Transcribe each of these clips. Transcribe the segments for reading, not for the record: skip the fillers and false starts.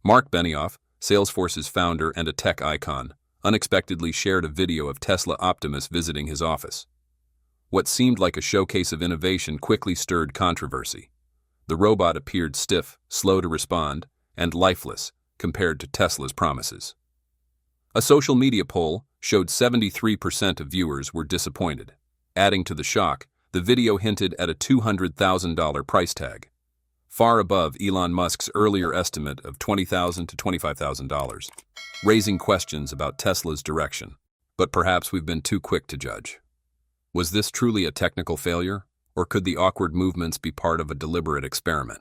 Mark Benioff, Salesforce's founder and a tech icon, unexpectedly shared a video of Tesla Optimus visiting his office. What seemed like a showcase of innovation quickly stirred controversy. The robot appeared stiff, slow to respond, and lifeless compared to Tesla's promises. A social media poll showed 73% of viewers were disappointed. Adding to the shock, the video hinted at a $200,000 price tag, far above Elon Musk's earlier estimate of $20,000 to $25,000, raising questions about Tesla's direction. But perhaps we've been too quick to judge. Was this truly a technical failure, or could the awkward movements be part of a deliberate experiment?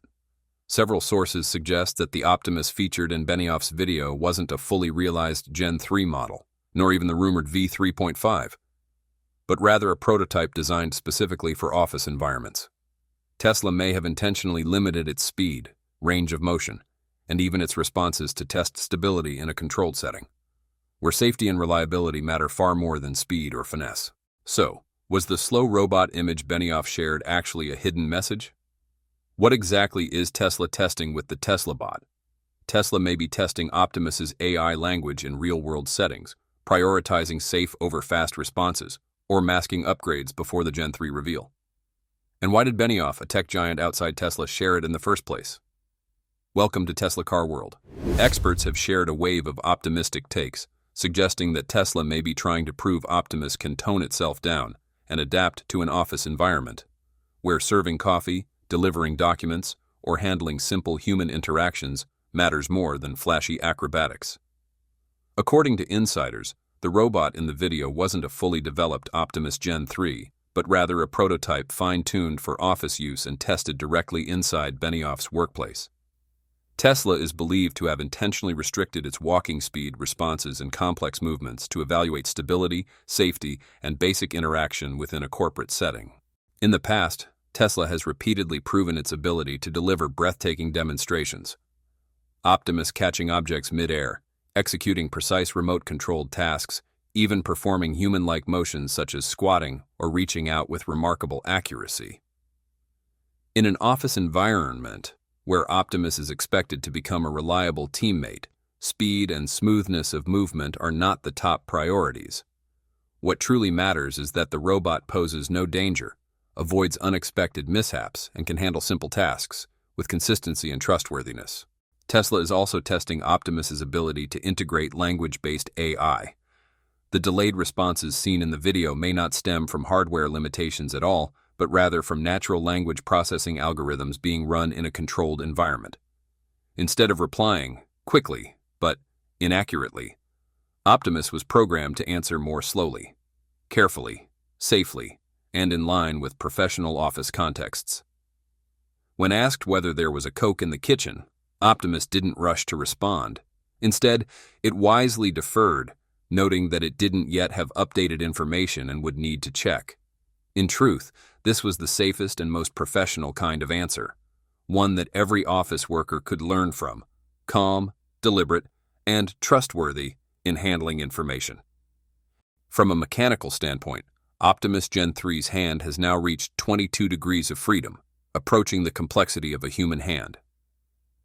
Several sources suggest that the Optimus featured in Benioff's video wasn't a fully realized Gen 3 model, nor even the rumored V3.5, but rather a prototype designed specifically for office environments. Tesla may have intentionally limited its speed, range of motion, and even its responses to test stability in a controlled setting, where safety and reliability matter far more than speed or finesse. So, was the slow robot image Benioff shared actually a hidden message? What exactly is Tesla testing with the Tesla bot? Tesla may be testing Optimus's AI language in real-world settings, prioritizing safe over fast responses, or masking upgrades before the Gen 3 reveal. And why did Benioff, a tech giant outside Tesla, share it in the first place? Welcome to Tesla Car World. Experts have shared a wave of optimistic takes, suggesting that Tesla may be trying to prove Optimus can tone itself down and adapt to an office environment, where serving coffee, delivering documents, or handling simple human interactions matters more than flashy acrobatics. According to insiders, the robot in the video wasn't a fully developed Optimus Gen 3, but rather a prototype fine-tuned for office use and tested directly inside Benioff's workplace. Tesla is believed to have intentionally restricted its walking speed, responses, and complex movements to evaluate stability, safety, and basic interaction within a corporate setting. In the past, Tesla has repeatedly proven its ability to deliver breathtaking demonstrations. Optimus catching objects mid-air, executing precise remote-controlled tasks, even performing human-like motions such as squatting or reaching out with remarkable accuracy. In an office environment where Optimus is expected to become a reliable teammate, speed and smoothness of movement are not the top priorities. What truly matters is that the robot poses no danger, avoids unexpected mishaps, and can handle simple tasks with consistency and trustworthiness. Tesla is also testing Optimus's ability to integrate language-based AI. The delayed responses seen in the video may not stem from hardware limitations at all, but rather from natural language processing algorithms being run in a controlled environment. Instead of replying quickly, but inaccurately, Optimus was programmed to answer more slowly, carefully, safely, and in line with professional office contexts. When asked whether there was a Coke in the kitchen, Optimus didn't rush to respond. Instead, it wisely deferred, noting that it didn't yet have updated information and would need to check. In truth, this was the safest and most professional kind of answer, one that every office worker could learn from, calm, deliberate, and trustworthy in handling information. From a mechanical standpoint, Optimus Gen 3's hand has now reached 22 degrees of freedom, approaching the complexity of a human hand.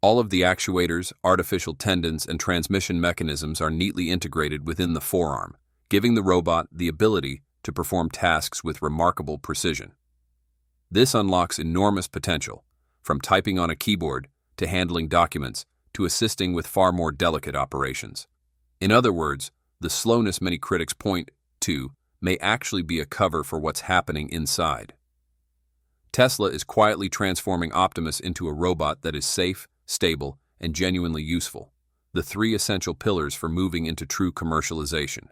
All of the actuators, artificial tendons, and transmission mechanisms are neatly integrated within the forearm, giving the robot the ability to perform tasks with remarkable precision. This unlocks enormous potential, from typing on a keyboard to handling documents to assisting with far more delicate operations. In other words, the slowness many critics point to may actually be a cover for what's happening inside. Tesla is quietly transforming Optimus into a robot that is safe, stable, and genuinely useful, the three essential pillars for moving into true commercialization.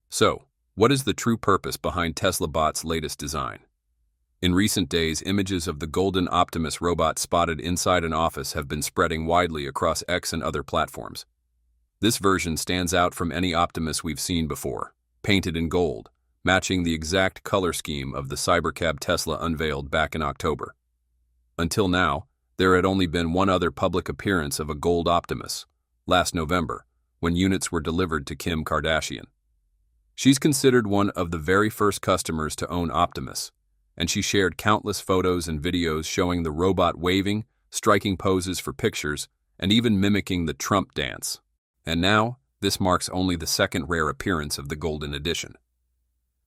So, what is the true purpose behind Tesla Bot's latest design? In recent days, images of the golden Optimus robot spotted inside an office have been spreading widely across X and other platforms. This version stands out from any Optimus we've seen before, painted in gold, matching the exact color scheme of the cybercab Tesla unveiled back in October. Until now, there had only been one other public appearance of a gold Optimus, last November, when units were delivered to Kim Kardashian. She's considered one of the very first customers to own Optimus, and she shared countless photos and videos showing the robot waving, striking poses for pictures, and even mimicking the Trump dance. And now, this marks only the second rare appearance of the Golden Edition.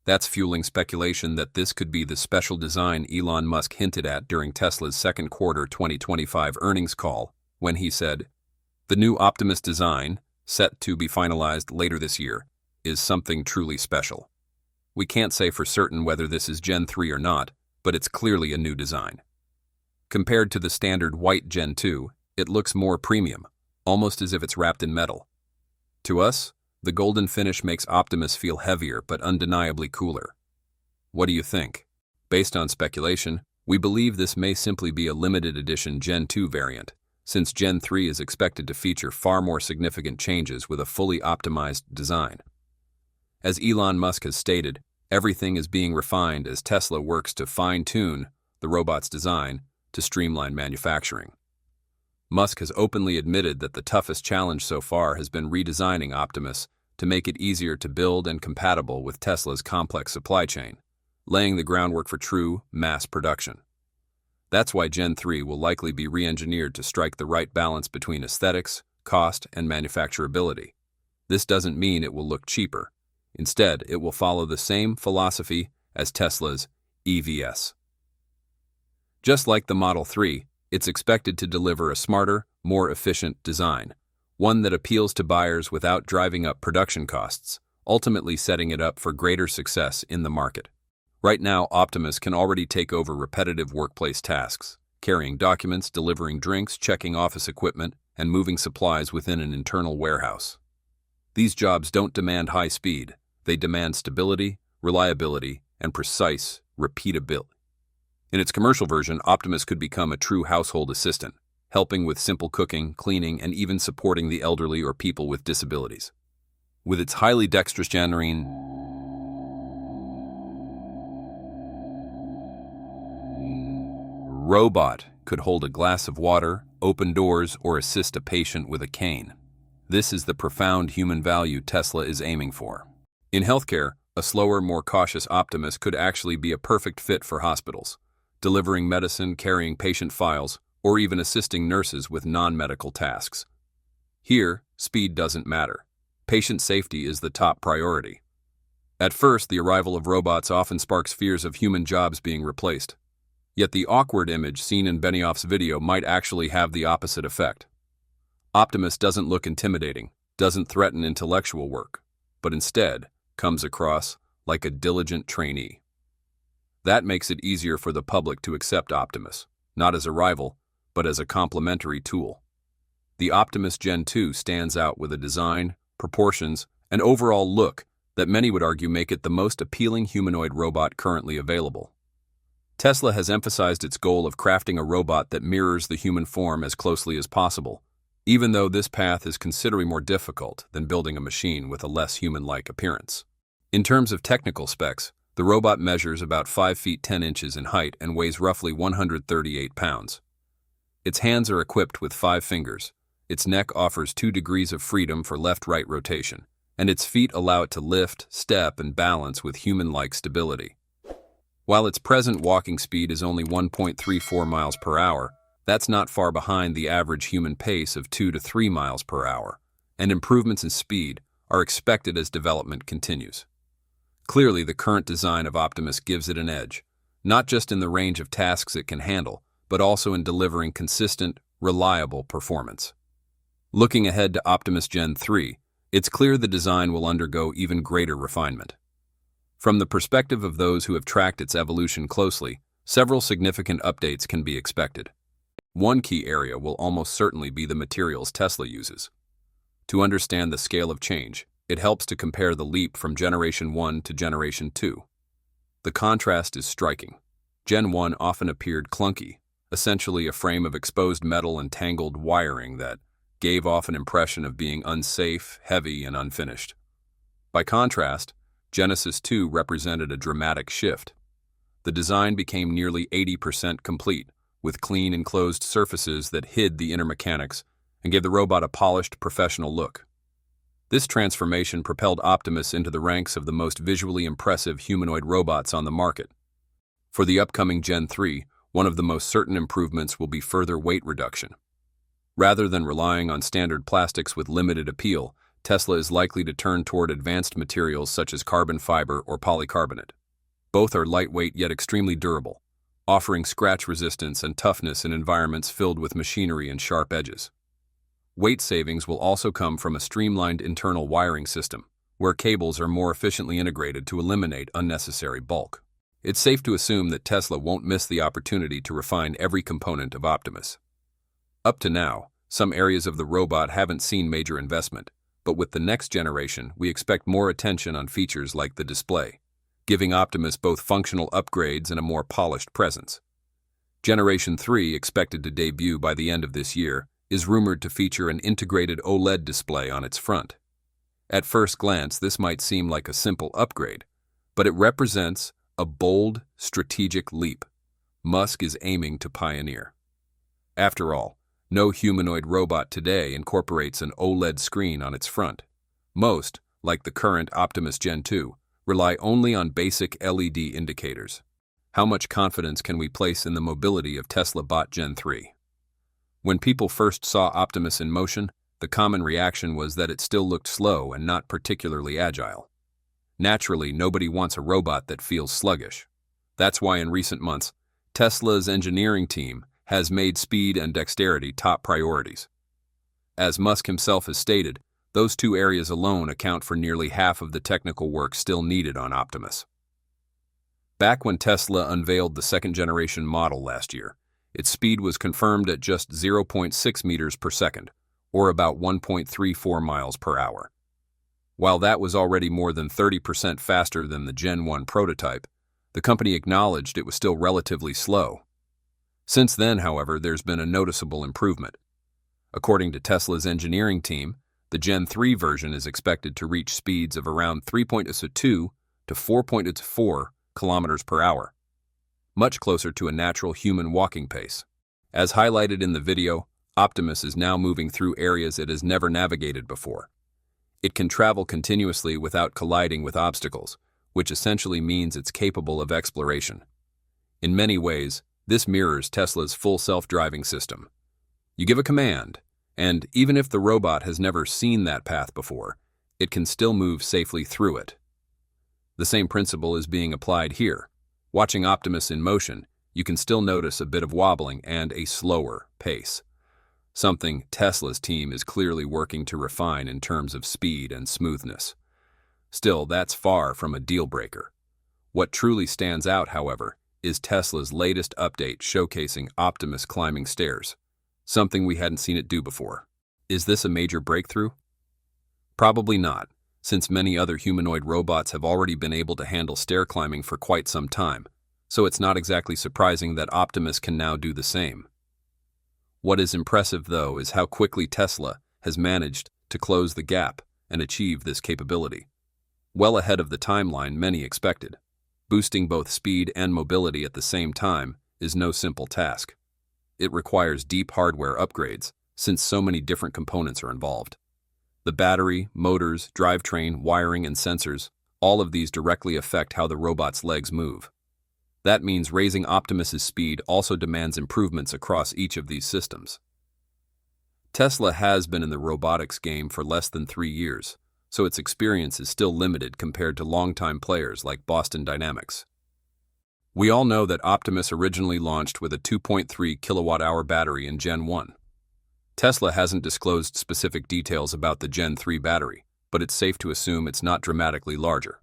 That's fueling speculation that this could be the special design Elon Musk hinted at during Tesla's second quarter 2025 earnings call, when he said, "The new Optimus design, set to be finalized later this year, is something truly special. We can't say for certain whether this is Gen 3 or not, but it's clearly a new design." Compared to the standard white Gen 2, it looks more premium, almost as if it's wrapped in metal. To us, the golden finish makes Optimus feel heavier but undeniably cooler. What do you think? Based on speculation, we believe this may simply be a limited edition Gen 2 variant, since Gen 3 is expected to feature far more significant changes with a fully optimized design. As Elon Musk has stated, everything is being refined as Tesla works to fine-tune the robot's design to streamline manufacturing. Musk has openly admitted that the toughest challenge so far has been redesigning Optimus to make it easier to build and compatible with Tesla's complex supply chain, laying the groundwork for true mass production. That's why Gen 3 will likely be re-engineered to strike the right balance between aesthetics, cost, and manufacturability. This doesn't mean it will look cheaper. Instead, it will follow the same philosophy as Tesla's EVs. Just like the Model 3, it's expected to deliver a smarter, more efficient design, one that appeals to buyers without driving up production costs, ultimately setting it up for greater success in the market. Right now, Optimus can already take over repetitive workplace tasks, carrying documents, delivering drinks, checking office equipment, and moving supplies within an internal warehouse. These jobs don't demand high speed, they demand stability, reliability, and precise repeatability. In its commercial version, Optimus could become a true household assistant, helping with simple cooking, cleaning, and even supporting the elderly or people with disabilities. With its highly dexterous generating robot could hold a glass of water, open doors, or assist a patient with a cane. This is the profound human value Tesla is aiming for. In healthcare, a slower, more cautious Optimus could actually be a perfect fit for hospitals, delivering medicine, carrying patient files, or even assisting nurses with non-medical tasks. Here, speed doesn't matter. Patient safety is the top priority. At first, the arrival of robots often sparks fears of human jobs being replaced. Yet the awkward image seen in Benioff's video might actually have the opposite effect. Optimus doesn't look intimidating, doesn't threaten intellectual work, but instead comes across like a diligent trainee. That makes it easier for the public to accept Optimus, not as a rival, but as a complementary tool. The Optimus Gen 2 stands out with a design, proportions, and overall look that many would argue make it the most appealing humanoid robot currently available. Tesla has emphasized its goal of crafting a robot that mirrors the human form as closely as possible, even though this path is considerably more difficult than building a machine with a less human-like appearance. In terms of technical specs, the robot measures about 5 feet 10 inches in height and weighs roughly 138 pounds. Its hands are equipped with 5 fingers, its neck offers 2 degrees of freedom for left-right rotation, and its feet allow it to lift, step, and balance with human-like stability. While its present walking speed is only 1.34 miles per hour, that's not far behind the average human pace of 2 to 3 miles per hour, and improvements in speed are expected as development continues. Clearly, the current design of Optimus gives it an edge, not just in the range of tasks it can handle, but also in delivering consistent, reliable performance. Looking ahead to Optimus Gen 3, it's clear the design will undergo even greater refinement. From the perspective of those who have tracked its evolution closely, several significant updates can be expected. One key area will almost certainly be the materials Tesla uses. To understand the scale of change, it helps to compare the leap from Generation 1 to Generation 2. The contrast is striking. Gen 1 often appeared clunky, essentially a frame of exposed metal and tangled wiring that gave off an impression of being unsafe, heavy, and unfinished. By contrast, Genesis 2 represented a dramatic shift. The design became nearly 80% complete, with clean enclosed surfaces that hid the inner mechanics and gave the robot a polished, professional look. This transformation propelled Optimus into the ranks of the most visually impressive humanoid robots on the market. For the upcoming Gen 3, one of the most certain improvements will be further weight reduction. Rather than relying on standard plastics with limited appeal, Tesla is likely to turn toward advanced materials such as carbon fiber or polycarbonate. Both are lightweight yet extremely durable, offering scratch resistance and toughness in environments filled with machinery and sharp edges. Weight savings will also come from a streamlined internal wiring system, where cables are more efficiently integrated to eliminate unnecessary bulk. It's safe to assume that Tesla won't miss the opportunity to refine every component of Optimus. Up to now, some areas of the robot haven't seen major investment, but with the next generation, we expect more attention on features like the display, giving Optimus both functional upgrades and a more polished presence. Generation 3, expected to debut by the end of this year, is rumored to feature an integrated OLED display on its front. At first glance, this might seem like a simple upgrade, but it represents a bold, strategic leap Musk is aiming to pioneer. After all, no humanoid robot today incorporates an OLED screen on its front. Most, like the current Optimus Gen 2, rely only on basic LED indicators. How much confidence can we place in the mobility of Tesla Bot Gen 3? When people first saw Optimus in motion, the common reaction was that it still looked slow and not particularly agile. Naturally, nobody wants a robot that feels sluggish. That's why in recent months, Tesla's engineering team has made speed and dexterity top priorities. As Musk himself has stated, those two areas alone account for nearly half of the technical work still needed on Optimus. Back when Tesla unveiled the second-generation model last year, its speed was confirmed at just 0.6 meters per second, or about 1.34 miles per hour. While that was already more than 30% faster than the Gen 1 prototype, the company acknowledged it was still relatively slow. Since then, however, there's been a noticeable improvement. According to Tesla's engineering team, the Gen 3 version is expected to reach speeds of around 3.2 to 4.4 kilometers per hour, much closer to a natural human walking pace. As highlighted in the video, Optimus is now moving through areas it has never navigated before. It can travel continuously without colliding with obstacles, which essentially means it's capable of exploration. In many ways, this mirrors Tesla's full self-driving system. You give a command, and even if the robot has never seen that path before, it can still move safely through it. The same principle is being applied here. Watching Optimus in motion, you can still notice a bit of wobbling and a slower pace, something Tesla's team is clearly working to refine in terms of speed and smoothness. Still, that's far from a deal-breaker. What truly stands out, however, is Tesla's latest update showcasing Optimus climbing stairs, something we hadn't seen it do before. Is this a major breakthrough? Probably not, since many other humanoid robots have already been able to handle stair climbing for quite some time, so it's not exactly surprising that Optimus can now do the same. What is impressive, though, is how quickly Tesla has managed to close the gap and achieve this capability, well ahead of the timeline many expected. Boosting both speed and mobility at the same time is no simple task. It requires deep hardware upgrades, since so many different components are involved. The battery, motors, drivetrain, wiring, and sensors, all of these directly affect how the robot's legs move. That means raising Optimus's speed also demands improvements across each of these systems. Tesla has been in the robotics game for less than 3 years, so its experience is still limited compared to longtime players like Boston Dynamics. We all know that Optimus originally launched with a 2.3 kilowatt-hour battery in Gen 1. Tesla hasn't disclosed specific details about the Gen 3 battery, but it's safe to assume it's not dramatically larger.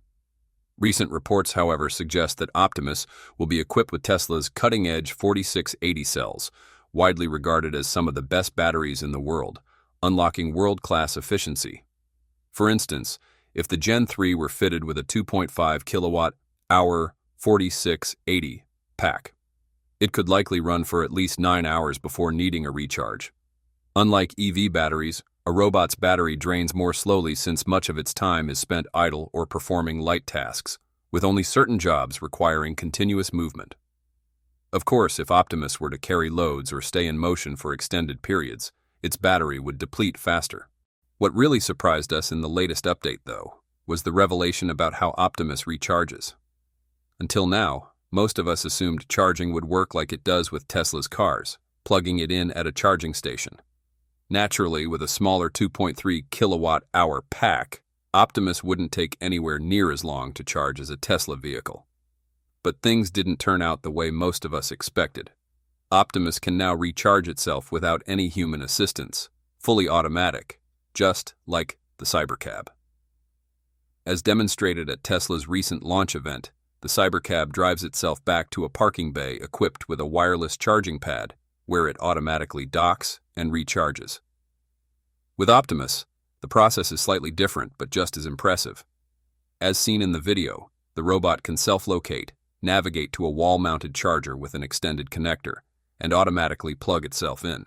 Recent reports, however, suggest that Optimus will be equipped with Tesla's cutting-edge 4680 cells, widely regarded as some of the best batteries in the world, unlocking world-class efficiency. For instance, if the Gen 3 were fitted with a 2.5 kilowatt-hour 4680 pack, it could likely run for at least 9 hours before needing a recharge. Unlike EV batteries, a robot's battery drains more slowly since much of its time is spent idle or performing light tasks, with only certain jobs requiring continuous movement. Of course, if Optimus were to carry loads or stay in motion for extended periods, its battery would deplete faster. What really surprised us in the latest update, though, was the revelation about how Optimus recharges. Until now, most of us assumed charging would work like it does with Tesla's cars, plugging it in at a charging station. Naturally, with a smaller 2.3 kilowatt-hour pack, Optimus wouldn't take anywhere near as long to charge as a Tesla vehicle. But things didn't turn out the way most of us expected. Optimus can now recharge itself without any human assistance, fully automatic, just like the Cybercab. As demonstrated at Tesla's recent launch event, the Cybercab drives itself back to a parking bay equipped with a wireless charging pad, where it automatically docks and recharges. With Optimus, the process is slightly different but just as impressive. As seen in the video, the robot can self-locate, navigate to a wall-mounted charger with an extended connector, and automatically plug itself in.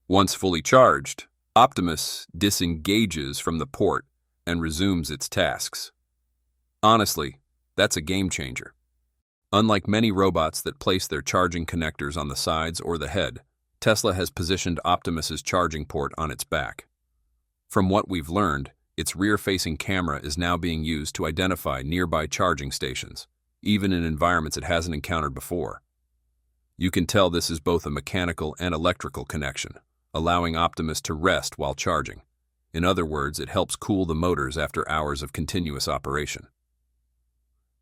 Once fully charged, Optimus disengages from the port and resumes its tasks. Honestly, that's a game changer. Unlike many robots that place their charging connectors on the sides or the head, Tesla has positioned Optimus's charging port on its back. From what we've learned, its rear-facing camera is now being used to identify nearby charging stations, even in environments it hasn't encountered before. You can tell this is both a mechanical and electrical connection, allowing Optimus to rest while charging. In other words, it helps cool the motors after hours of continuous operation.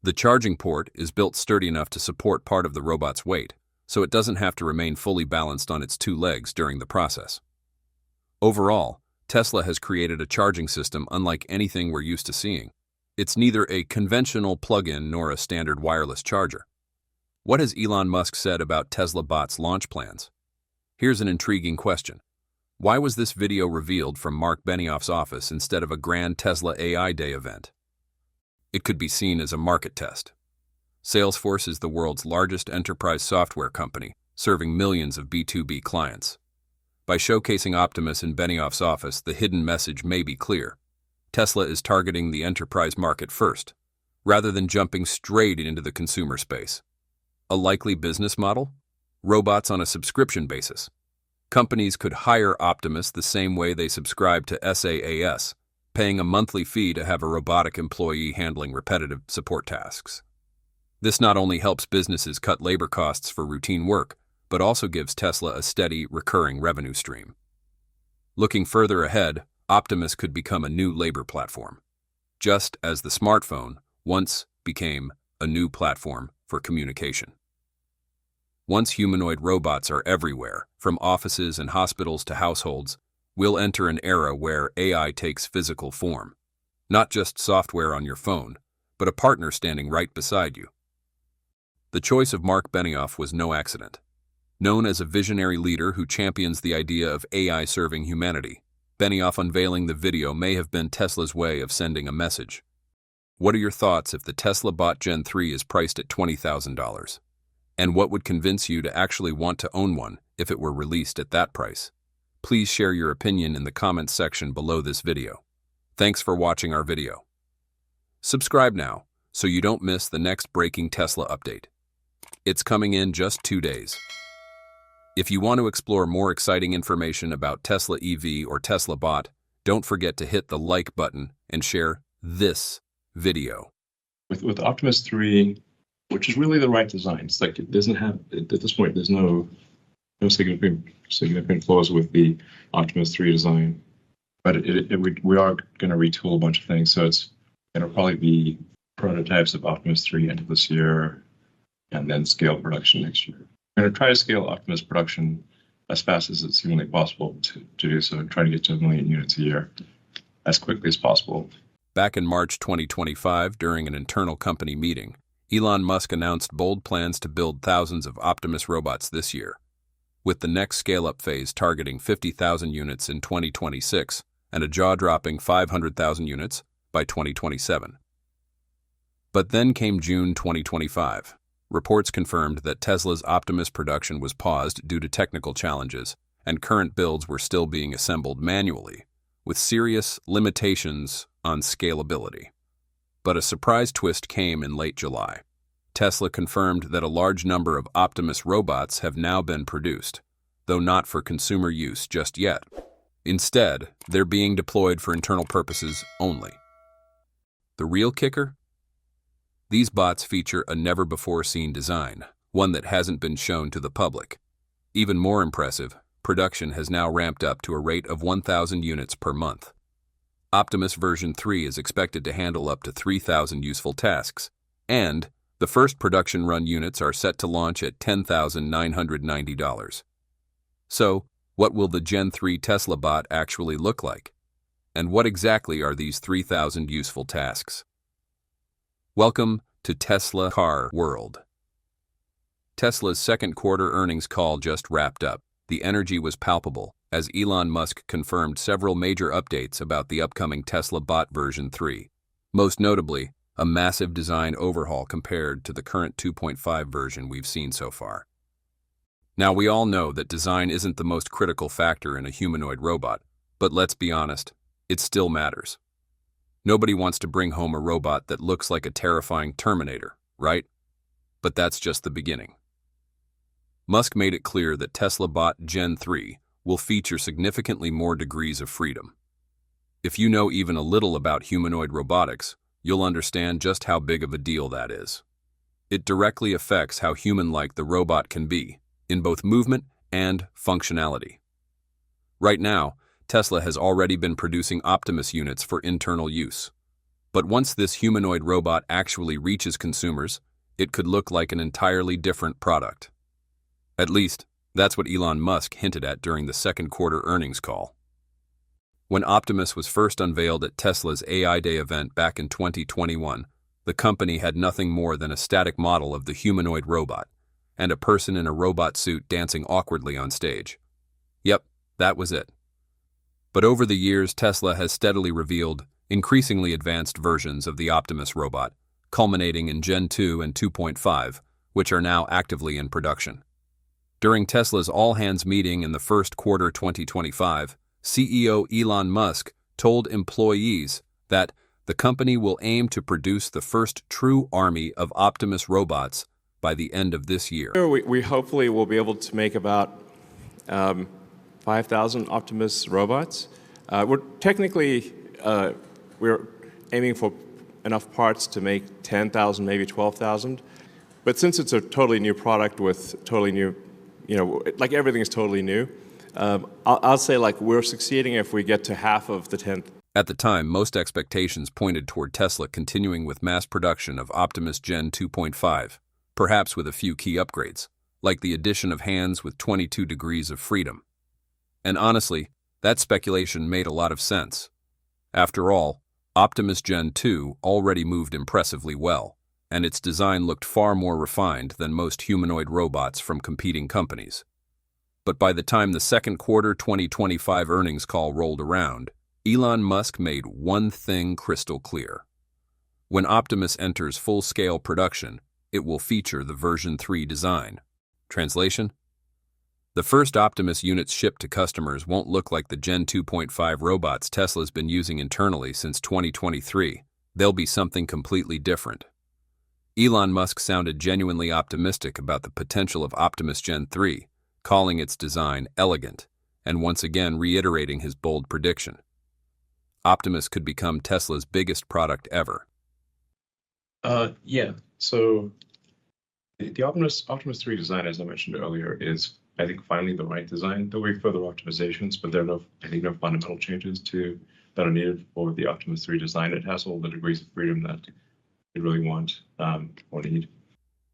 The charging port is built sturdy enough to support part of the robot's weight, so it doesn't have to remain fully balanced on its two legs during the process. Overall, Tesla has created a charging system unlike anything we're used to seeing. It's neither a conventional plug-in nor a standard wireless charger. What has Elon Musk said about Tesla Bot's launch plans? Here's an intriguing question. Why was this video revealed from Mark Benioff's office instead of a grand Tesla AI Day event? It could be seen as a market test. Salesforce is the world's largest enterprise software company, serving millions of B2B clients. By showcasing Optimus in Benioff's office, the hidden message may be clear. Tesla is targeting the enterprise market first, rather than jumping straight into the consumer space. A likely business model? Robots on a subscription basis. Companies could hire Optimus the same way they subscribe to SaaS, paying a monthly fee to have a robotic employee handling repetitive support tasks. This not only helps businesses cut labor costs for routine work, but also gives Tesla a steady, recurring revenue stream. Looking further ahead, Optimus could become a new labor platform, just as the smartphone once became a new platform for communication. Once humanoid robots are everywhere, from offices and hospitals to households, we'll enter an era where AI takes physical form. Not just software on your phone, but a partner standing right beside you. The choice of Mark Benioff was no accident. Known as a visionary leader who champions the idea of AI serving humanity, Benioff unveiling the video may have been Tesla's way of sending a message. What are your thoughts if the Tesla Bot Gen 3 is priced at $20,000? And what would convince you to actually want to own one if it were released at that price? Please share your opinion in the comments section below this video. Thanks for watching our video. Subscribe now so you don't miss the next breaking Tesla update. It's coming in just 2 days. If you want to explore more exciting information about Tesla EV or Tesla Bot, don't forget to hit the like button and share this video. With Optimus 3, which is really the right design, it's like it doesn't have, at this point, there's no significant flaws with the Optimus 3 design, but we are going to retool a bunch of things. So it'll probably be prototypes of Optimus 3 end of this year, and then scale production next year. We're going to try to scale Optimus production as fast as it's humanly possible to do so, and try to get to 1 million units a year as quickly as possible. Back in March 2025, during an internal company meeting, Elon Musk announced bold plans to build thousands of Optimus robots this year, with the next scale-up phase targeting 50,000 units in 2026 and a jaw-dropping 500,000 units by 2027. But then came June 2025. Reports confirmed that Tesla's Optimus production was paused due to technical challenges, and current builds were still being assembled manually, with serious limitations on scalability. But a surprise twist came in late July. Tesla confirmed that a large number of Optimus robots have now been produced, though not for consumer use just yet. Instead, they're being deployed for internal purposes only. The real kicker? These bots feature a never-before-seen design, one that hasn't been shown to the public. Even more impressive, production has now ramped up to a rate of 1,000 units per month. Optimus version 3 is expected to handle up to 3,000 useful tasks, and the first production run units are set to launch at $10,990. So, what will the Gen 3 Tesla bot actually look like? And what exactly are these 3,000 useful tasks? Welcome to Tesla Car World. Tesla's second quarter earnings call just wrapped up. The energy was palpable, as Elon Musk confirmed several major updates about the upcoming Tesla bot version 3. Most notably, a massive design overhaul compared to the current 2.5 version we've seen so far. Now, we all know that design isn't the most critical factor in a humanoid robot, but let's be honest, it still matters. Nobody wants to bring home a robot that looks like a terrifying Terminator, right? But that's just the beginning. Musk made it clear that Tesla bot Gen 3 will feature significantly more degrees of freedom. If you know even a little about humanoid robotics, you'll understand just how big of a deal that is. It directly affects how human-like the robot can be, in both movement and functionality. Right now, Tesla has already been producing Optimus units for internal use. But once this humanoid robot actually reaches consumers, it could look like an entirely different product. At least, that's what Elon Musk hinted at during the second quarter earnings call. When Optimus was first unveiled at Tesla's AI Day event back in 2021, the company had nothing more than a static model of the humanoid robot, and a person in a robot suit dancing awkwardly on stage. Yep, that was it. But over the years, Tesla has steadily revealed increasingly advanced versions of the Optimus robot, culminating in Gen 2 and 2.5, which are now actively in production. During Tesla's all-hands meeting in the first quarter 2025, CEO Elon Musk told employees that the company will aim to produce the first true army of Optimus robots by the end of this year. We hopefully will be able to make about 5,000 Optimus robots. We're aiming for enough parts to make 10,000, maybe 12,000. But since it's a totally new product with totally new, like everything is totally new, I'll say like we're succeeding if we get to half of the 10th. At the time, most expectations pointed toward Tesla continuing with mass production of Optimus Gen 2.5, perhaps with a few key upgrades, like the addition of hands with 22 degrees of freedom. And honestly, that speculation made a lot of sense. After all, Optimus Gen 2 already moved impressively well, and its design looked far more refined than most humanoid robots from competing companies. But by the time the second quarter 2025 earnings call rolled around, Elon Musk made one thing crystal clear. When Optimus enters full-scale production, it will feature the version 3 design. Translation? The first Optimus units shipped to customers won't look like the Gen 2.5 robots Tesla's been using internally since 2023. They'll be something completely different. Elon Musk sounded genuinely optimistic about the potential of Optimus Gen 3, calling its design elegant, and once again reiterating his bold prediction. Optimus could become Tesla's biggest product ever. So the Optimus 3 design, as I mentioned earlier, is, I think, finally the right design. There'll be further optimizations, but there are no fundamental changes that are needed for the Optimus 3 design. It has all the degrees of freedom that you really want or need.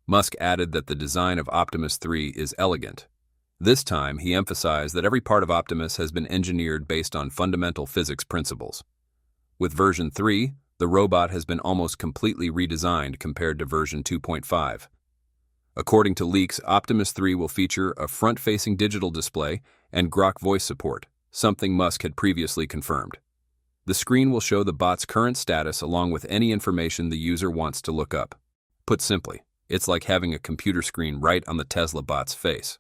Musk added that the design of Optimus 3 is elegant. This time, he emphasized that every part of Optimus has been engineered based on fundamental physics principles. With version 3, the robot has been almost completely redesigned compared to version 2.5. According to leaks, Optimus 3 will feature a front-facing digital display and Grok voice support, something Musk had previously confirmed. The screen will show the bot's current status along with any information the user wants to look up. Put simply, it's like having a computer screen right on the Tesla bot's face.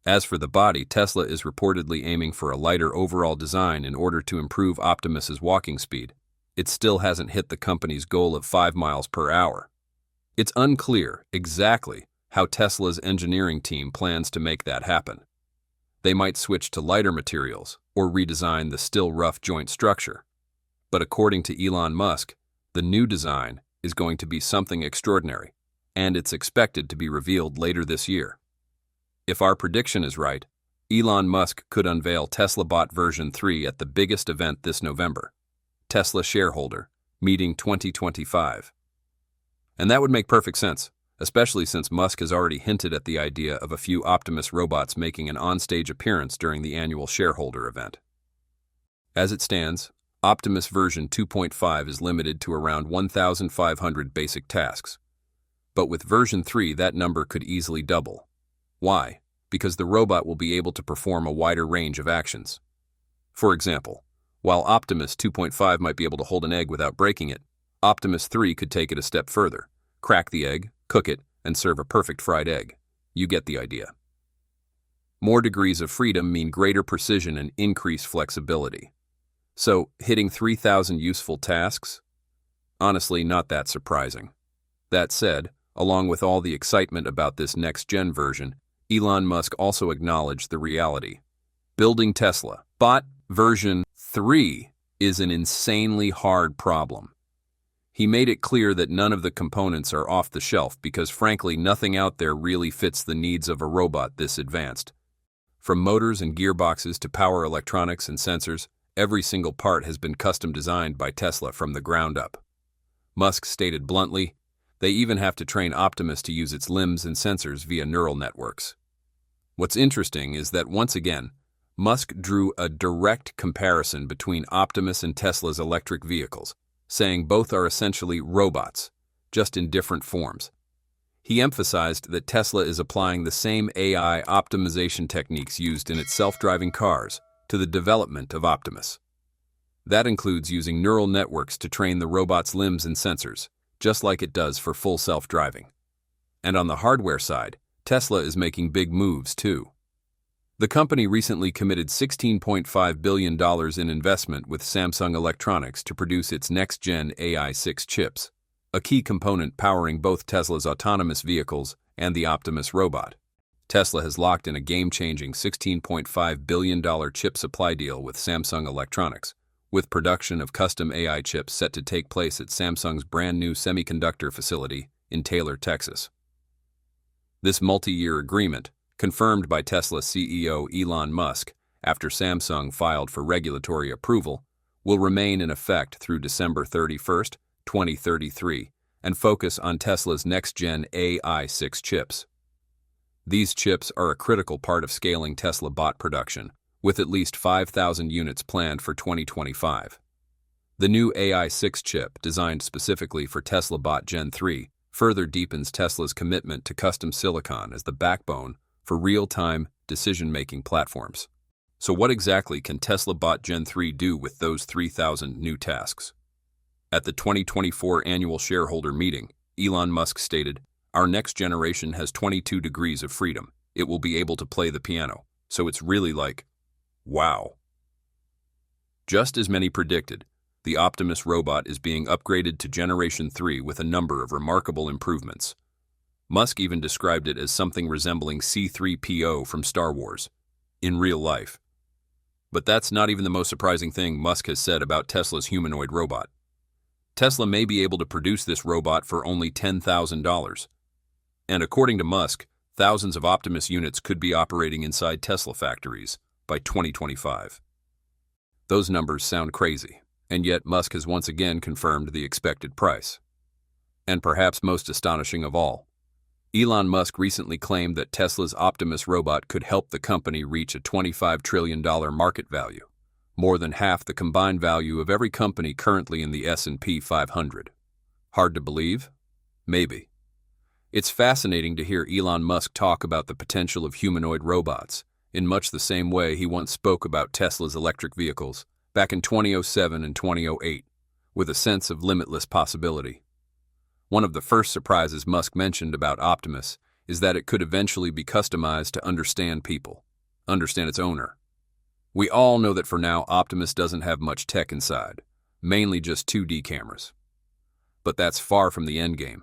As for the body, Tesla is reportedly aiming for a lighter overall design in order to improve Optimus's walking speed. It still hasn't hit the company's goal of 5 miles per hour. It's unclear exactly how Tesla's engineering team plans to make that happen. They might switch to lighter materials or redesign the still rough joint structure. But according to Elon Musk, the new design is going to be something extraordinary, and it's expected to be revealed later this year. If our prediction is right, Elon Musk could unveil Tesla Bot version 3 at the biggest event this November, Tesla Shareholder Meeting 2025. And that would make perfect sense, especially since Musk has already hinted at the idea of a few Optimus robots making an on-stage appearance during the annual shareholder event. As it stands, Optimus version 2.5 is limited to around 1,500 basic tasks. But with version 3, that number could easily double. Why? Because the robot will be able to perform a wider range of actions. For example, while Optimus 2.5 might be able to hold an egg without breaking it, Optimus 3 could take it a step further, crack the egg, cook it, and serve a perfect fried egg. You get the idea. More degrees of freedom mean greater precision and increased flexibility. So, hitting 3,000 useful tasks? Honestly, not that surprising. That said, along with all the excitement about this next-gen version, Elon Musk also acknowledged the reality. Building Tesla Bot version 3 is an insanely hard problem. He made it clear that none of the components are off the shelf because, frankly, nothing out there really fits the needs of a robot this advanced. From motors and gearboxes to power electronics and sensors, every single part has been custom designed by Tesla from the ground up. Musk stated bluntly, they even have to train Optimus to use its limbs and sensors via neural networks. What's interesting is that, once again, Musk drew a direct comparison between Optimus and Tesla's electric vehicles, saying both are essentially robots, just in different forms. He emphasized that Tesla is applying the same AI optimization techniques used in its self-driving cars to the development of Optimus. That includes using neural networks to train the robot's limbs and sensors, just like it does for full self-driving. And on the hardware side, Tesla is making big moves too. The company recently committed $16.5 billion in investment with Samsung Electronics to produce its next-gen AI6 chips, a key component powering both Tesla's autonomous vehicles and the Optimus robot. Tesla has locked in a game-changing $16.5 billion chip supply deal with Samsung Electronics, with production of custom AI chips set to take place at Samsung's brand-new semiconductor facility in Taylor, Texas. This multi-year agreement, confirmed by Tesla CEO Elon Musk after Samsung filed for regulatory approval, will remain in effect through December 31, 2033, and focus on Tesla's next-gen AI6 chips. These chips are a critical part of scaling Tesla Bot production, with at least 5,000 units planned for 2025. The new AI6 chip, designed specifically for Tesla Bot Gen 3, further deepens Tesla's commitment to custom silicon as the backbone for real-time decision-making platforms. So what exactly can Tesla Bot Gen 3 do with those 3,000 new tasks? At the 2024 annual shareholder meeting, Elon Musk stated, "Our next generation has 22 degrees of freedom. It will be able to play the piano. So it's really like, wow." Just as many predicted, the Optimus robot is being upgraded to Generation 3 with a number of remarkable improvements. Musk even described it as something resembling C-3PO from Star Wars, in real life. But that's not even the most surprising thing Musk has said about Tesla's humanoid robot. Tesla may be able to produce this robot for only $10,000. And according to Musk, thousands of Optimus units could be operating inside Tesla factories by 2025. Those numbers sound crazy, and yet Musk has once again confirmed the expected price. And perhaps most astonishing of all, Elon Musk recently claimed that Tesla's Optimus robot could help the company reach a $25 trillion market value, more than half the combined value of every company currently in the S&P 500. Hard to believe? Maybe. It's fascinating to hear Elon Musk talk about the potential of humanoid robots, in much the same way he once spoke about Tesla's electric vehicles back in 2007 and 2008, with a sense of limitless possibility. One of the first surprises Musk mentioned about Optimus is that it could eventually be customized to understand people, understand its owner. We all know that for now Optimus doesn't have much tech inside, mainly just 2D cameras. But that's far from the endgame.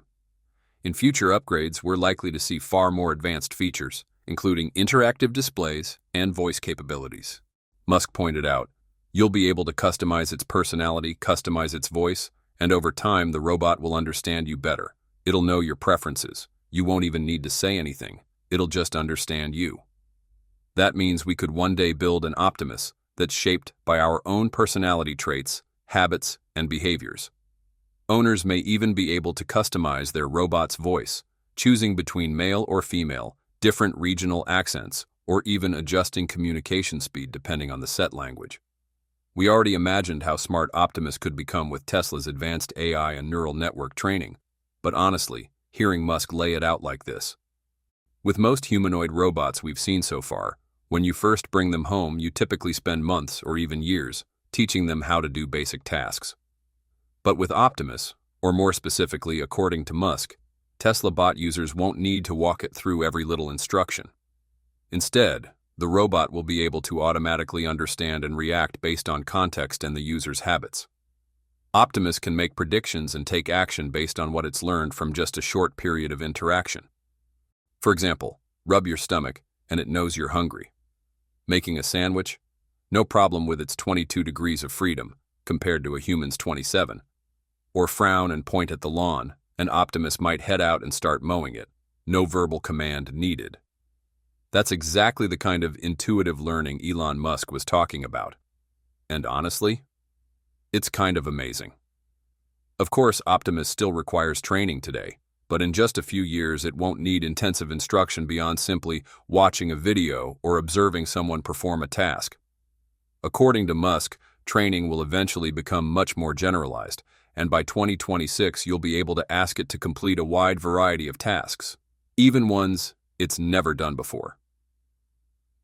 In future upgrades, we're likely to see far more advanced features, including interactive displays and voice capabilities. Musk pointed out, "You'll be able to customize its personality, customize its voice, and over time the robot will understand you better. It'll know your preferences. You won't even need to say anything. It'll just understand you." That means we could one day build an Optimus that's shaped by our own personality traits, habits, and behaviors. Owners may even be able to customize their robot's voice, choosing between male or female, different regional accents, or even adjusting communication speed depending on the set language. We already imagined how smart Optimus could become with Tesla's advanced AI and neural network training, but honestly, hearing Musk lay it out like this. With most humanoid robots we've seen so far, when you first bring them home, you typically spend months or even years teaching them how to do basic tasks. But with Optimus, or more specifically according to Musk, Tesla bot users won't need to walk it through every little instruction. Instead, the robot will be able to automatically understand and react based on context and the user's habits. Optimus can make predictions and take action based on what it's learned from just a short period of interaction. For example, rub your stomach and it knows you're hungry. Making a sandwich? No problem with its 22 degrees of freedom compared to a human's 27. Or frown and point at the lawn, and Optimus might head out and start mowing it. No verbal command needed. That's exactly the kind of intuitive learning Elon Musk was talking about. And honestly, it's kind of amazing. Of course, Optimus still requires training today, but in just a few years it won't need intensive instruction beyond simply watching a video or observing someone perform a task. According to Musk, training will eventually become much more generalized, and by 2026 you'll be able to ask it to complete a wide variety of tasks, even ones it's never done before.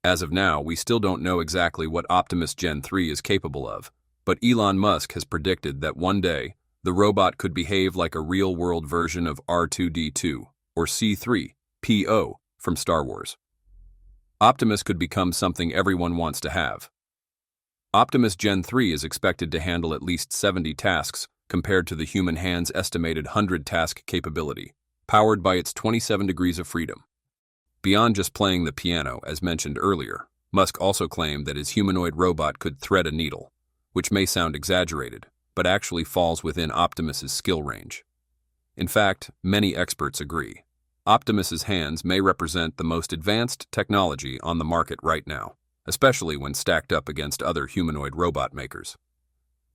As of now, we still don't know exactly what Optimus Gen 3 is capable of, but Elon Musk has predicted that one day, the robot could behave like a real-world version of R2-D2, or C-3PO, from Star Wars. Optimus could become something everyone wants to have. Optimus Gen 3 is expected to handle at least 70 tasks compared to the human hand's estimated 100-task capability, powered by its 27 degrees of freedom. Beyond just playing the piano, as mentioned earlier, Musk also claimed that his humanoid robot could thread a needle, which may sound exaggerated, but actually falls within Optimus's skill range. In fact, many experts agree. Optimus's hands may represent the most advanced technology on the market right now, especially when stacked up against other humanoid robot makers.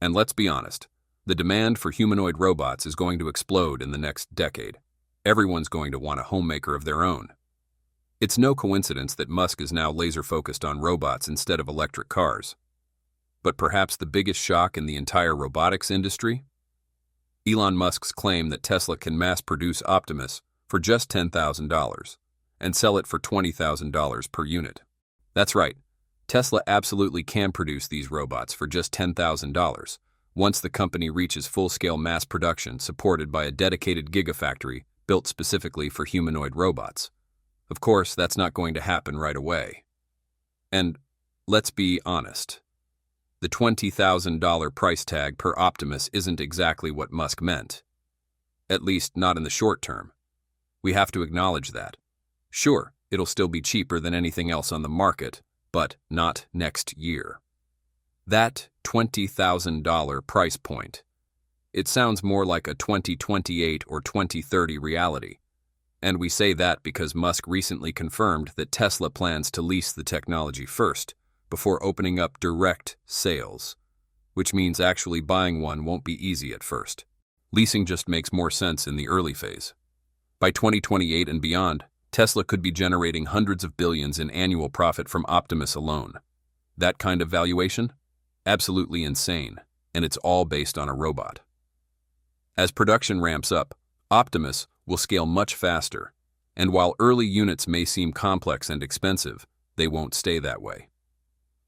And let's be honest, the demand for humanoid robots is going to explode in the next decade. Everyone's going to want a homemaker of their own. It's no coincidence that Musk is now laser-focused on robots instead of electric cars. But perhaps the biggest shock in the entire robotics industry? Elon Musk's claim that Tesla can mass-produce Optimus for just $10,000 and sell it for $20,000 per unit. That's right, Tesla absolutely can produce these robots for just $10,000 once the company reaches full-scale mass production supported by a dedicated gigafactory built specifically for humanoid robots. Of course, that's not going to happen right away. And let's be honest. The $20,000 price tag per Optimus isn't exactly what Musk meant. At least not in the short term. We have to acknowledge that. Sure, it'll still be cheaper than anything else on the market, but not next year. That $20,000 price point. It sounds more like a 2028 or 2030 reality. And we say that because Musk recently confirmed that Tesla plans to lease the technology first, before opening up direct sales, which means actually buying one won't be easy at first. Leasing just makes more sense in the early phase. By 2028 and beyond, Tesla could be generating hundreds of billions in annual profit from Optimus alone. That kind of valuation? Absolutely insane, and it's all based on a robot. As production ramps up, Optimus will scale much faster, and while early units may seem complex and expensive, they won't stay that way.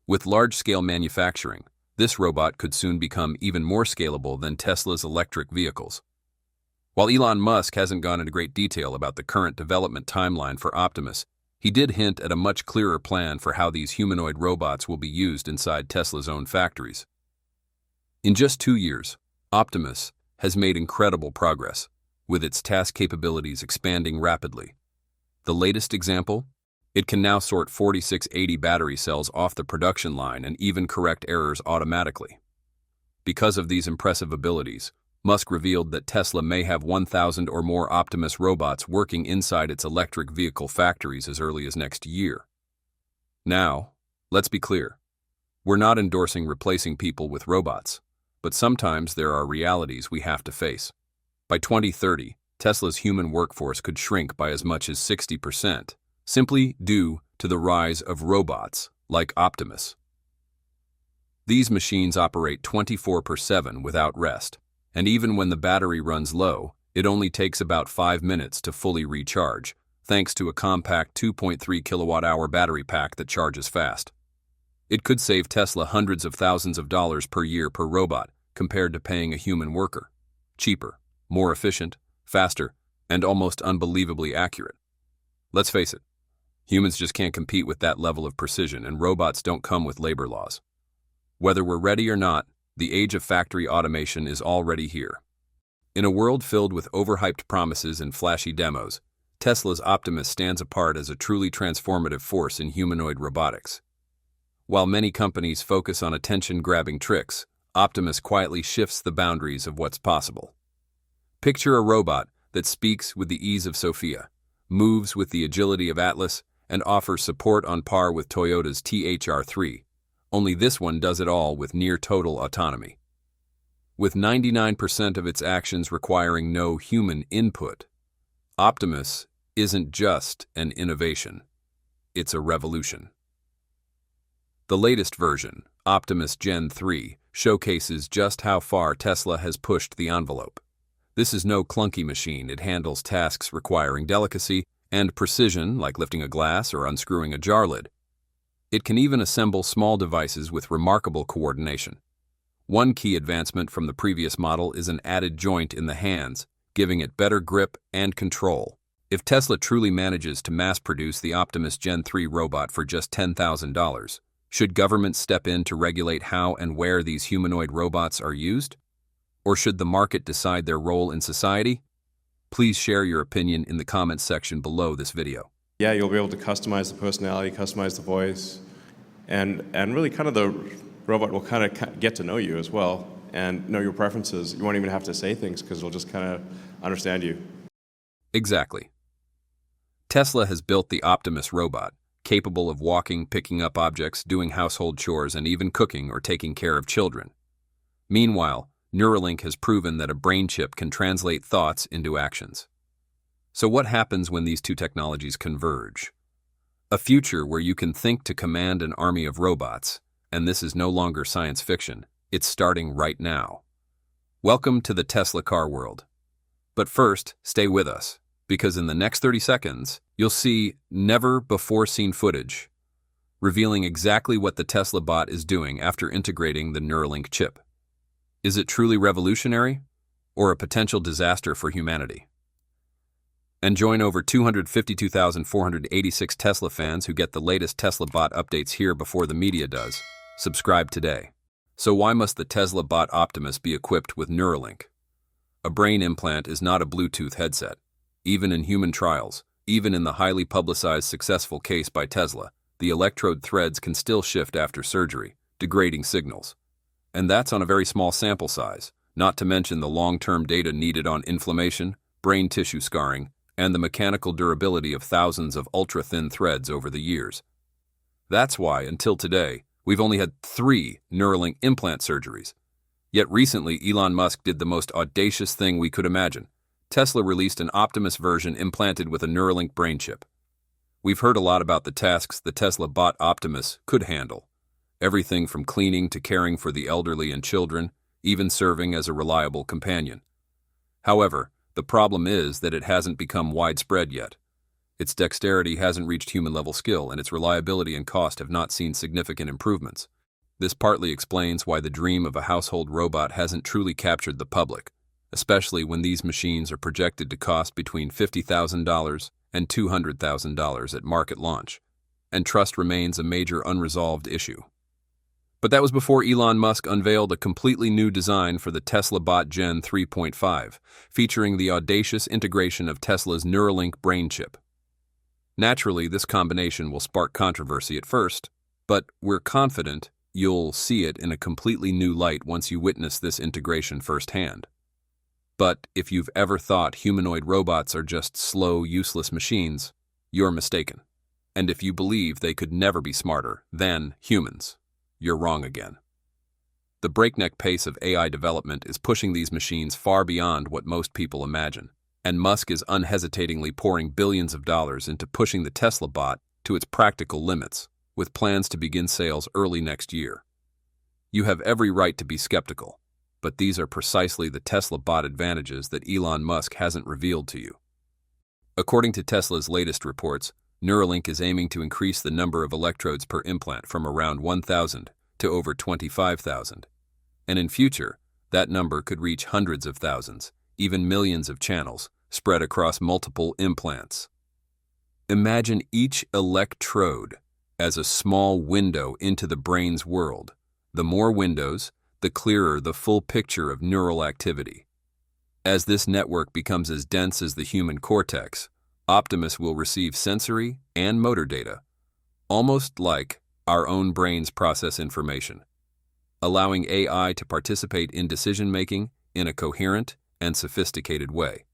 With large-scale manufacturing, this robot could soon become even more scalable than Tesla's electric vehicles. While Elon Musk hasn't gone into great detail about the current development timeline for Optimus, he did hint at a much clearer plan for how these humanoid robots will be used inside Tesla's own factories. In just 2 years, Optimus has made incredible progress, with its task capabilities expanding rapidly. The latest example? It can now sort 4680 battery cells off the production line and even correct errors automatically. Because of these impressive abilities, Musk revealed that Tesla may have 1,000 or more Optimus robots working inside its electric vehicle factories as early as next year. Now, let's be clear. We're not endorsing replacing people with robots, but sometimes there are realities we have to face. By 2030, Tesla's human workforce could shrink by as much as 60%, simply due to the rise of robots like Optimus. These machines operate 24/7 without rest, and even when the battery runs low, it only takes about 5 minutes to fully recharge, thanks to a compact 2.3 kilowatt-hour battery pack that charges fast. It could save Tesla hundreds of thousands of dollars per year per robot compared to paying a human worker. Cheaper, more efficient, faster, and almost unbelievably accurate. Let's face it, humans just can't compete with that level of precision, and robots don't come with labor laws. Whether we're ready or not, the age of factory automation is already here. In a world filled with overhyped promises and flashy demos, Tesla's Optimus stands apart as a truly transformative force in humanoid robotics. While many companies focus on attention-grabbing tricks, Optimus quietly shifts the boundaries of what's possible. Picture a robot that speaks with the ease of Sophia, moves with the agility of Atlas, and offers support on par with Toyota's THR3. Only this one does it all with near-total autonomy. With 99% of its actions requiring no human input, Optimus isn't just an innovation, it's a revolution. The latest version, Optimus Gen 3, showcases just how far Tesla has pushed the envelope. This is no clunky machine. It handles tasks requiring delicacy and precision, like lifting a glass or unscrewing a jar lid. It can even assemble small devices with remarkable coordination. One key advancement from the previous model is an added joint in the hands, giving it better grip and control. If Tesla truly manages to mass-produce the Optimus Gen 3 robot for just $10,000, should government step in to regulate how and where these humanoid robots are used? Or should the market decide their role in society? Please share your opinion in the comments section below this video. Yeah, you'll be able to customize the personality, customize the voice, and really kind of the robot will kind of get to know you as well and know your preferences. You won't even have to say things because it'll just kind of understand you. Exactly. Tesla has built the Optimus robot, capable of walking, picking up objects, doing household chores, and even cooking or taking care of children. Meanwhile, Neuralink has proven that a brain chip can translate thoughts into actions. So what happens when these two technologies converge? A future where you can think to command an army of robots, and this is no longer science fiction, it's starting right now. Welcome to the Tesla car world. But first, stay with us, because in the next 30 seconds, you'll see never-before-seen footage, revealing exactly what the Tesla bot is doing after integrating the Neuralink chip. Is it truly revolutionary, or a potential disaster for humanity? And join over 252,486 Tesla fans who get the latest Tesla bot updates here before the media does. Subscribe today. So why must the Tesla bot Optimus be equipped with Neuralink? A brain implant is not a Bluetooth headset. Even in human trials, even in the highly publicized successful case by Tesla, the electrode threads can still shift after surgery, degrading signals. And that's on a very small sample size, not to mention the long-term data needed on inflammation, brain tissue scarring, and the mechanical durability of thousands of ultra-thin threads over the years. That's why, until today, we've only had 3 Neuralink implant surgeries. Yet recently, Elon Musk did the most audacious thing we could imagine. Tesla released an Optimus version implanted with a Neuralink brain chip. We've heard a lot about the tasks the Tesla bot Optimus could handle. Everything from cleaning to caring for the elderly and children, even serving as a reliable companion. However, the problem is that it hasn't become widespread yet. Its dexterity hasn't reached human-level skill, and its reliability and cost have not seen significant improvements. This partly explains why the dream of a household robot hasn't truly captured the public, especially when these machines are projected to cost between $50,000 and $200,000 at market launch, and trust remains a major unresolved issue. But that was before Elon Musk unveiled a completely new design for the Tesla Bot Gen 3.5, featuring the audacious integration of Tesla's Neuralink brain chip. Naturally, this combination will spark controversy at first, but we're confident you'll see it in a completely new light once you witness this integration firsthand. But if you've ever thought humanoid robots are just slow, useless machines, you're mistaken. And if you believe they could never be smarter than humans, you're wrong again. The breakneck pace of AI development is pushing these machines far beyond what most people imagine, and Musk is unhesitatingly pouring billions of dollars into pushing the Tesla bot to its practical limits, with plans to begin sales early next year. You have every right to be skeptical, but these are precisely the Tesla bot advantages that Elon Musk hasn't revealed to you. According to Tesla's latest reports, Neuralink is aiming to increase the number of electrodes per implant from around 1,000 to over 25,000. And in future, that number could reach hundreds of thousands, even millions of channels, spread across multiple implants. Imagine each electrode as a small window into the brain's world. The more windows, the clearer the full picture of neural activity. As this network becomes as dense as the human cortex, Optimus will receive sensory and motor data, almost like our own brains process information, allowing AI to participate in decision-making in a coherent and sophisticated way.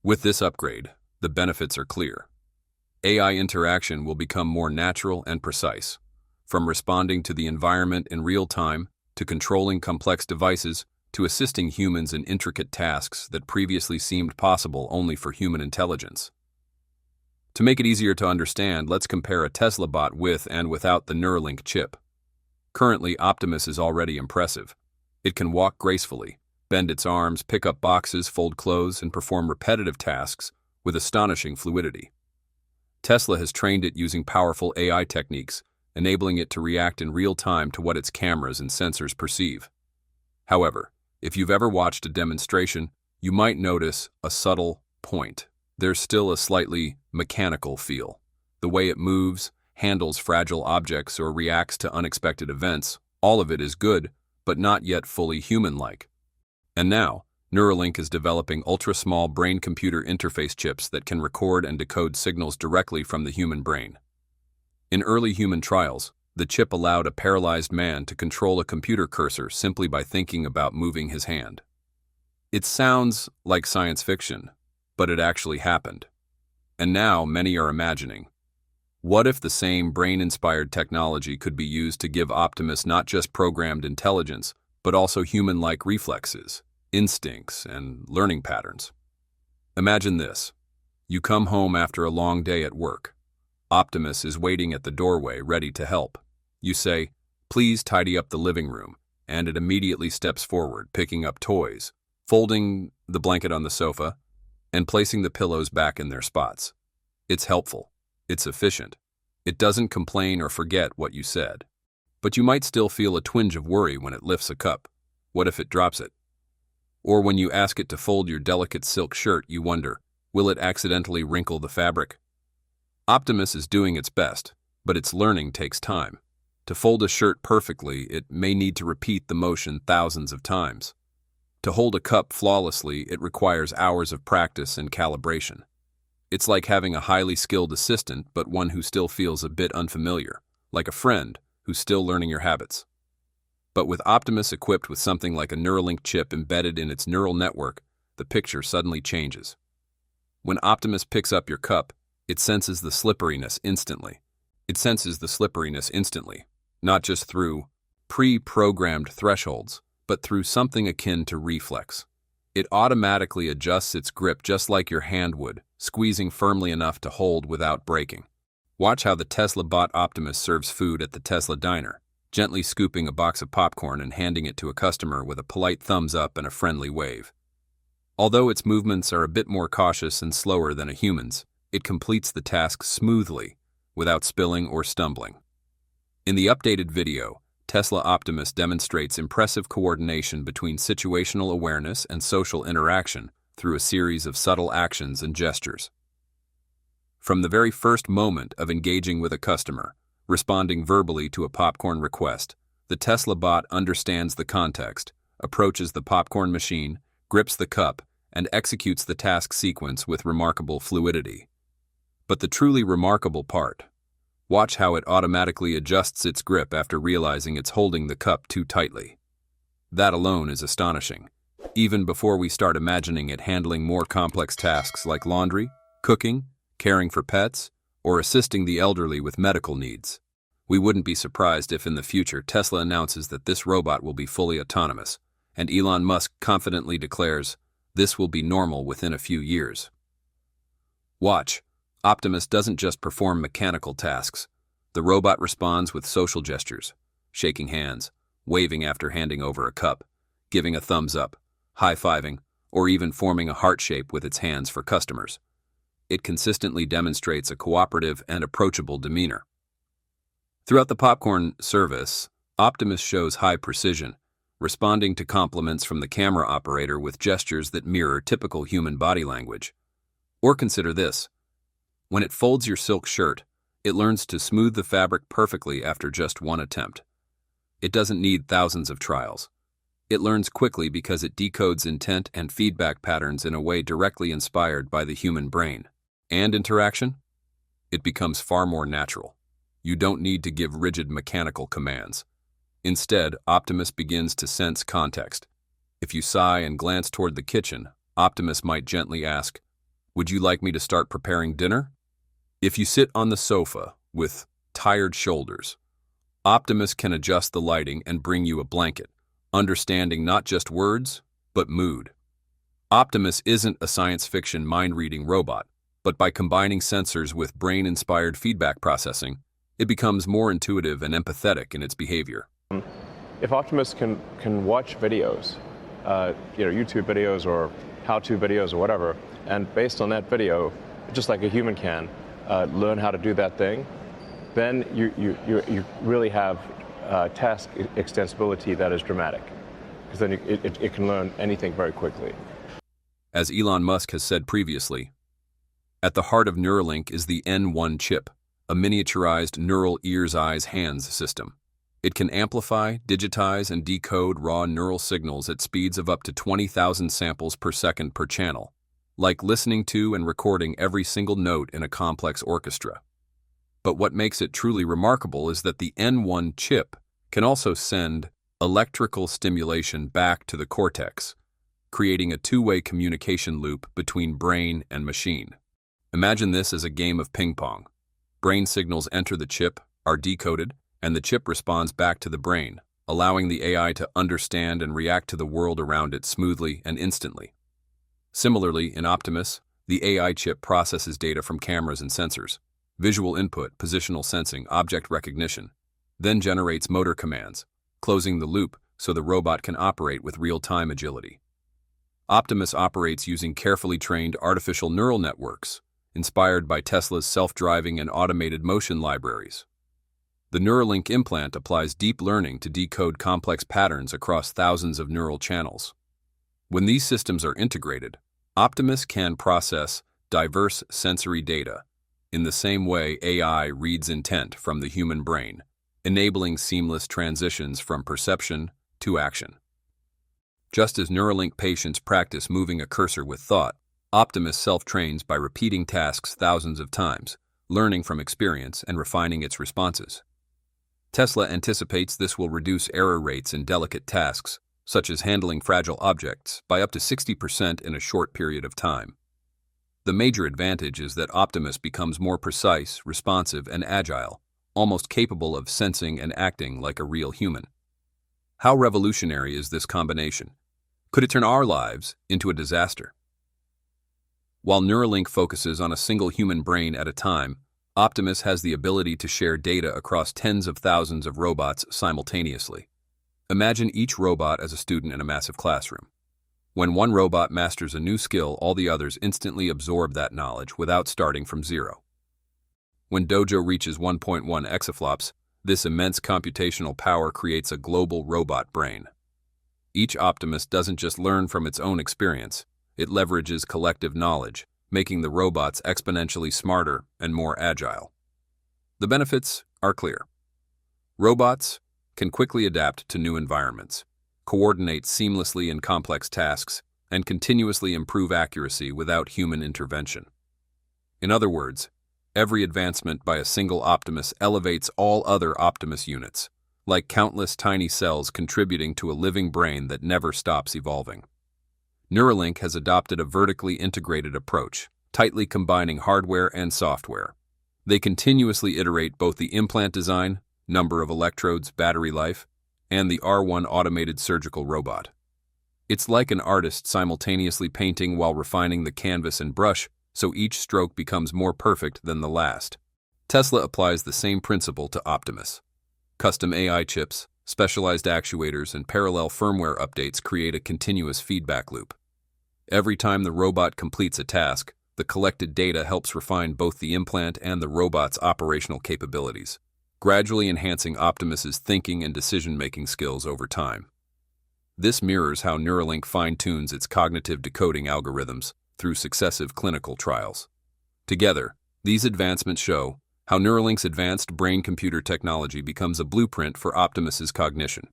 With this upgrade, the benefits are clear. AI interaction will become more natural and precise, from responding to the environment in real time to controlling complex devices to assisting humans in intricate tasks that previously seemed possible only for human intelligence. To make it easier to understand, let's compare a Tesla bot with and without the Neuralink chip. Currently, Optimus is already impressive. It can walk gracefully, bend its arms, pick up boxes, fold clothes, and perform repetitive tasks with astonishing fluidity. Tesla has trained it using powerful AI techniques, enabling it to react in real time to what its cameras and sensors perceive. However, if you've ever watched a demonstration, you might notice a subtle point. There's still a slightly mechanical feel. The way it moves, handles fragile objects, or reacts to unexpected events, all of it is good, but not yet fully human-like. And now, Neuralink is developing ultra-small brain-computer interface chips that can record and decode signals directly from the human brain. In early human trials, the chip allowed a paralyzed man to control a computer cursor simply by thinking about moving his hand. It sounds like science fiction, but it actually happened. And now many are imagining, what if the same brain-inspired technology could be used to give Optimus not just programmed intelligence, but also human-like reflexes, instincts, and learning patterns? Imagine this. You come home after a long day at work. Optimus is waiting at the doorway, ready to help. You say, "Please tidy up the living room," and it immediately steps forward, picking up toys, folding the blanket on the sofa, and placing the pillows back in their spots. It's helpful. It's efficient. It doesn't complain or forget what you said. But you might still feel a twinge of worry when it lifts a cup. What if it drops it? Or when you ask it to fold your delicate silk shirt, you wonder, will it accidentally wrinkle the fabric? Optimus is doing its best, but its learning takes time. To fold a shirt perfectly, it may need to repeat the motion thousands of times. To hold a cup flawlessly, it requires hours of practice and calibration. It's like having a highly skilled assistant, but one who still feels a bit unfamiliar, like a friend who's still learning your habits. But with Optimus equipped with something like a Neuralink chip embedded in its neural network, the picture suddenly changes. When Optimus picks up your cup, it senses the slipperiness instantly. Not just through pre-programmed thresholds, but through something akin to reflex. It automatically adjusts its grip just like your hand would, squeezing firmly enough to hold without breaking. Watch how the Tesla bot Optimus serves food at the Tesla diner, gently scooping a box of popcorn and handing it to a customer with a polite thumbs up and a friendly wave. Although its movements are a bit more cautious and slower than a human's, it completes the task smoothly, without spilling or stumbling. In the updated video, Tesla Optimus demonstrates impressive coordination between situational awareness and social interaction through a series of subtle actions and gestures. From the very first moment of engaging with a customer, responding verbally to a popcorn request, the Tesla bot understands the context, approaches the popcorn machine, grips the cup, and executes the task sequence with remarkable fluidity. But the truly remarkable part, watch how it automatically adjusts its grip after realizing it's holding the cup too tightly. That alone is astonishing, even before we start imagining it handling more complex tasks like laundry, cooking, caring for pets, or assisting the elderly with medical needs. We wouldn't be surprised if in the future Tesla announces that this robot will be fully autonomous, and Elon Musk confidently declares this will be normal within a few years. Watch. Optimus doesn't just perform mechanical tasks. The robot responds with social gestures, shaking hands, waving after handing over a cup, giving a thumbs up, high-fiving, or even forming a heart shape with its hands for customers. It consistently demonstrates a cooperative and approachable demeanor. Throughout the popcorn service, Optimus shows high precision, responding to compliments from the camera operator with gestures that mirror typical human body language. Or consider this. When it folds your silk shirt, it learns to smooth the fabric perfectly after just one attempt. It doesn't need thousands of trials. It learns quickly because it decodes intent and feedback patterns in a way directly inspired by the human brain. And interaction? It becomes far more natural. You don't need to give rigid mechanical commands. Instead, Optimus begins to sense context. If you sigh and glance toward the kitchen, Optimus might gently ask, "Would you like me to start preparing dinner?" If you sit on the sofa with tired shoulders, Optimus can adjust the lighting and bring you a blanket, understanding not just words, but mood. Optimus isn't a science fiction mind-reading robot, but by combining sensors with brain-inspired feedback processing, it becomes more intuitive and empathetic in its behavior. If Optimus can watch videos, YouTube videos or how-to videos or whatever, and based on that video, just like a human can, learn how to do that thing, then you really have task extensibility that is dramatic, because then it can learn anything very quickly. As Elon Musk has said previously, at the heart of Neuralink is the N1 chip, a miniaturized neural ears-eyes-hands system. It can amplify, digitize, and decode raw neural signals at speeds of up to 20,000 samples per second per channel, like listening to and recording every single note in a complex orchestra. But what makes it truly remarkable is that the N1 chip can also send electrical stimulation back to the cortex, creating a two-way communication loop between brain and machine. Imagine this as a game of ping pong. Brain signals enter the chip, are decoded, and the chip responds back to the brain, allowing the AI to understand and react to the world around it smoothly and instantly. Similarly, in Optimus, the AI chip processes data from cameras and sensors, visual input, positional sensing, object recognition, then generates motor commands, closing the loop so the robot can operate with real-time agility. Optimus operates using carefully trained artificial neural networks, inspired by Tesla's self-driving and automated motion libraries. The Neuralink implant applies deep learning to decode complex patterns across thousands of neural channels. When these systems are integrated, Optimus can process diverse sensory data in the same way AI reads intent from the human brain, enabling seamless transitions from perception to action. Just as Neuralink patients practice moving a cursor with thought, Optimus self-trains by repeating tasks thousands of times, learning from experience and refining its responses. Tesla anticipates this will reduce error rates in delicate tasks, such as handling fragile objects, by up to 60% in a short period of time. The major advantage is that Optimus becomes more precise, responsive, and agile, almost capable of sensing and acting like a real human. How revolutionary is this combination? Could it turn our lives into a disaster? While Neuralink focuses on a single human brain at a time, Optimus has the ability to share data across tens of thousands of robots simultaneously. Imagine each robot as a student in a massive classroom. When one robot masters a new skill, all the others instantly absorb that knowledge without starting from zero. When Dojo reaches 1.1 exaflops, this immense computational power creates a global robot brain. Each Optimus doesn't just learn from its own experience, it leverages collective knowledge, making the robots exponentially smarter and more agile. The benefits are clear. Robots can quickly adapt to new environments, coordinate seamlessly in complex tasks, and continuously improve accuracy without human intervention. In other words, every advancement by a single Optimus elevates all other Optimus units, like countless tiny cells contributing to a living brain that never stops evolving. Neuralink has adopted a vertically integrated approach, tightly combining hardware and software. They continuously iterate both the implant design, number of electrodes, battery life, and the R1 automated surgical robot. It's like an artist simultaneously painting while refining the canvas and brush, so each stroke becomes more perfect than the last. Tesla applies the same principle to Optimus. Custom AI chips, specialized actuators, and parallel firmware updates create a continuous feedback loop. Every time the robot completes a task, the collected data helps refine both the implant and the robot's operational capabilities, gradually enhancing Optimus's thinking and decision-making skills over time. This mirrors how Neuralink fine-tunes its cognitive decoding algorithms through successive clinical trials. Together, these advancements show how Neuralink's advanced brain-computer technology becomes a blueprint for Optimus's cognition.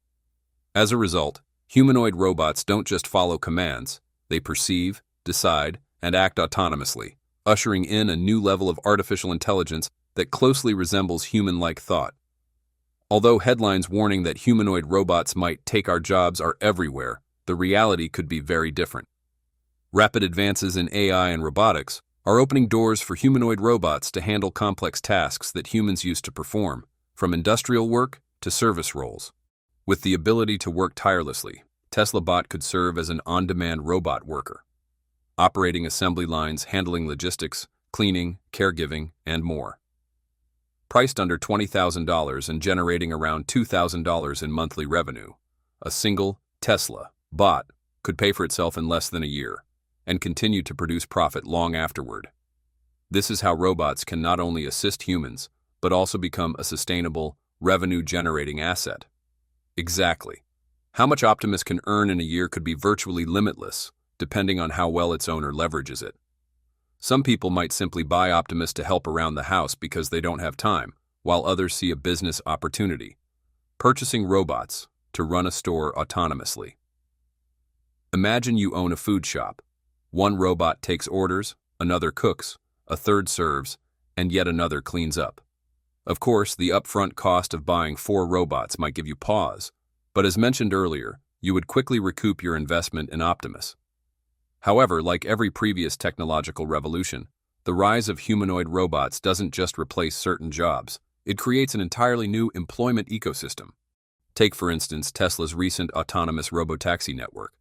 As a result, humanoid robots don't just follow commands, they perceive, decide, and act autonomously, ushering in a new level of artificial intelligence that closely resembles human-like thought. Although headlines warning that humanoid robots might take our jobs are everywhere, the reality could be very different. Rapid advances in AI and robotics are opening doors for humanoid robots to handle complex tasks that humans used to perform, from industrial work to service roles. With the ability to work tirelessly, Tesla Bot could serve as an on-demand robot worker, operating assembly lines, handling logistics, cleaning, caregiving, and more. Priced under $20,000 and generating around $2,000 in monthly revenue, a single Tesla Bot could pay for itself in less than a year and continue to produce profit long afterward. This is how robots can not only assist humans, but also become a sustainable, revenue-generating asset. Exactly. How much Optimus can earn in a year could be virtually limitless, depending on how well its owner leverages it. Some people might simply buy Optimus to help around the house because they don't have time, while others see a business opportunity, purchasing robots to run a store autonomously. Imagine you own a food shop. One robot takes orders, another cooks, a third serves, and yet another cleans up. Of course, the upfront cost of buying 4 robots might give you pause, but as mentioned earlier, you would quickly recoup your investment in Optimus. However, like every previous technological revolution, the rise of humanoid robots doesn't just replace certain jobs, it creates an entirely new employment ecosystem. Take, for instance, Tesla's recent autonomous robotaxi network.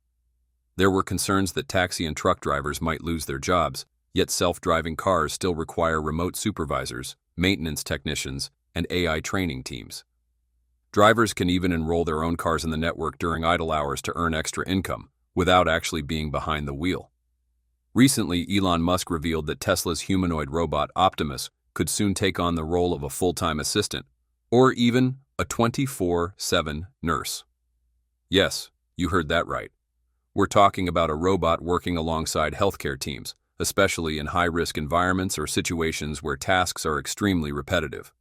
There were concerns that taxi and truck drivers might lose their jobs, yet self-driving cars still require remote supervisors, maintenance technicians, and AI training teams. Drivers can even enroll their own cars in the network during idle hours to earn extra income, without actually being behind the wheel. Recently, Elon Musk revealed that Tesla's humanoid robot Optimus could soon take on the role of a full-time assistant, or even a 24/7 nurse. Yes, you heard that right. We're talking about a robot working alongside healthcare teams, especially in high-risk environments or situations where tasks are extremely repetitive.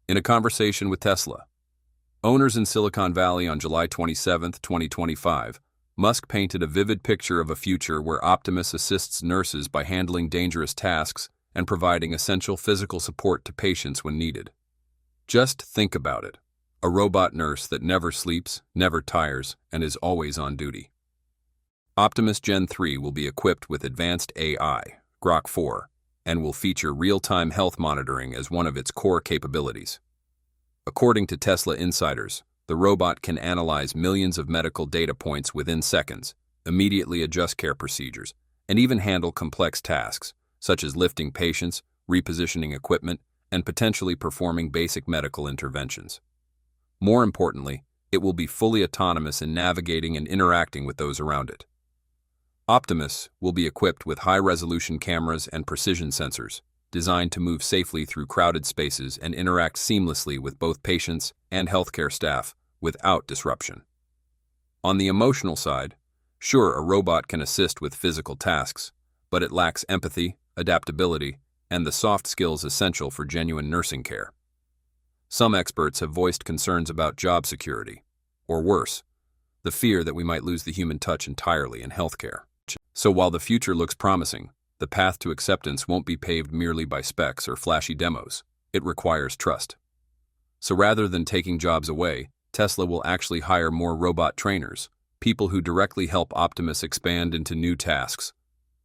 In a conversation with Tesla owners in Silicon Valley on July 27, 2025, Musk painted a vivid picture of a future where Optimus assists nurses by handling dangerous tasks and providing essential physical support to patients when needed. Just think about it. A robot nurse that never sleeps, never tires, and is always on duty. Optimus Gen 3 will be equipped with advanced AI, Grok 4, and will feature real-time health monitoring as one of its core capabilities. According to Tesla insiders, the robot can analyze millions of medical data points within seconds, immediately adjust care procedures, and even handle complex tasks, such as lifting patients, repositioning equipment, and potentially performing basic medical interventions. More importantly, it will be fully autonomous in navigating and interacting with those around it. Optimus will be equipped with high-resolution cameras and precision sensors, designed to move safely through crowded spaces and interact seamlessly with both patients and healthcare staff without disruption. On the emotional side, sure, a robot can assist with physical tasks, but it lacks empathy, adaptability, and the soft skills essential for genuine nursing care. Some experts have voiced concerns about job security, or worse, the fear that we might lose the human touch entirely in healthcare. So while the future looks promising, the path to acceptance won't be paved merely by specs or flashy demos. It requires trust. So rather than taking jobs away, Tesla will actually hire more robot trainers, people who directly help Optimus expand into new tasks,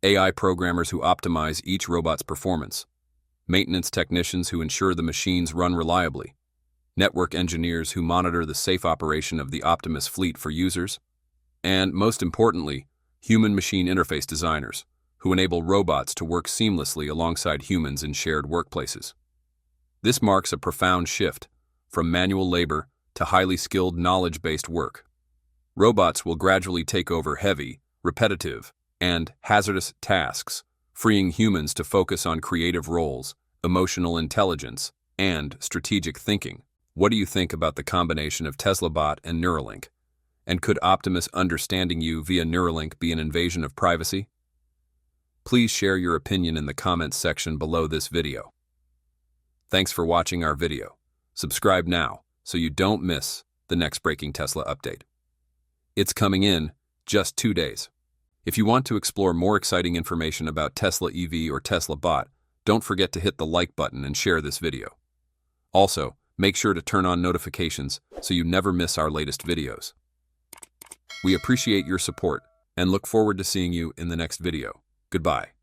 AI programmers who optimize each robot's performance, maintenance technicians who ensure the machines run reliably, network engineers who monitor the safe operation of the Optimus fleet for users, and, most importantly, human-machine interface designers who enable robots to work seamlessly alongside humans in shared workplaces. This marks a profound shift from manual labor to highly skilled knowledge-based work. Robots will gradually take over heavy, repetitive, and hazardous tasks, freeing humans to focus on creative roles, emotional intelligence, and strategic thinking. What do you think about the combination of Tesla Bot and Neuralink? And could Optimus understanding you via Neuralink be an invasion of privacy? Please share your opinion in the comments section below this video. Thanks for watching our video. Subscribe now so you don't miss the next breaking Tesla update. It's coming in just 2 days. If you want to explore more exciting information about Tesla EV or Tesla Bot, don't forget to hit the like button and share this video. Also, make sure to turn on notifications so you never miss our latest videos. We appreciate your support and look forward to seeing you in the next video. Goodbye.